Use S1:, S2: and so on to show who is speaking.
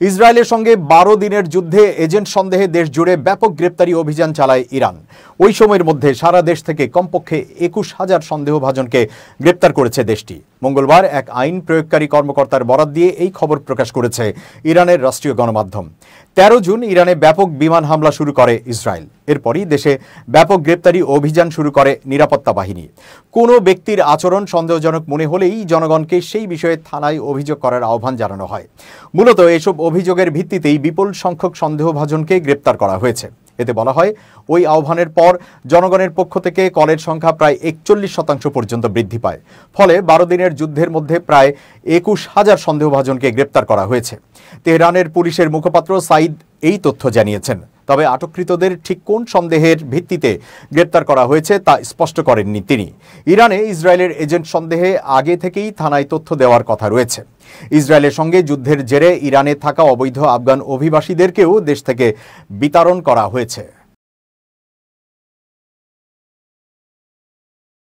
S1: ইসরায়েলের সঙ্গে 12 দিনের যুদ্ধে এজেন্ট সন্দেহে দেশ জুড়ে ব্যাপক গ্রেপ্তারি অভিযান চালায় ইরান। ওই সময়ের মধ্যে সারা দেশ থেকে কমপক্ষে 21,000 সন্দেহভাজনকে গ্রেপ্তার করেছে দেশটি। মঙ্গলবার এক আইন প্রয়োগকারী কর্মকর্তার বরাত দিয়ে এই খবর প্রকাশ করেছে ইরানের রাষ্ট্রীয় গণমাধ্যম। 13 জুন ইরানে ব্যাপক বিমান হামলা শুরু করে ইসরায়েল। এরপরই দেশে ব্যাপক গ্রেপ্তারি অভিযান শুরু করে নিরাপত্তা বাহিনী। কোনো ব্যক্তির আচরণ সন্দেহজনক মনে হলেই জনগণকে সেই বিষয়ে থানায় অভিযোগ করার আহ্বান জানানো হয়। মূলত এসব অভিযোগের ভিত্তিতেই বিপুল সংখ্যক সন্দেহভাজনকে গ্রেপ্তার করা হয়েছে। এতে বলা হয়, ওই আহ্বানের পর জনগণের পক্ষ থেকে কলের সংখ্যা প্রায় 41% পর্যন্ত বৃদ্ধি পায়। ফলে 12 দিনের যুদ্ধের মধ্যে প্রায় 21,000 সন্দেহভাজনকে গ্রেপ্তার করা হয়েছে। তেহরানের পুলিশের মুখপাত্র সাইদ এই তথ্য জানিয়েছেন। তবে আটককৃতদের ঠিক কোন সন্দেহের ভিত্তিতে গ্রেপ্তার করা হয়েছে তা স্পষ্ট করেননি তিনি। ইরানে ইসরায়েলের এজেন্ট সন্দেহে আগে থেকেই থানায় তথ্য দেওয়ার কথা রয়েছে। ইসরায়েলের সঙ্গে যুদ্ধের জেরে ইরানে থাকা অবৈধ আফগান অভিবাসীদেরকেও দেশ থেকে বিতাড়ন করা হয়েছে।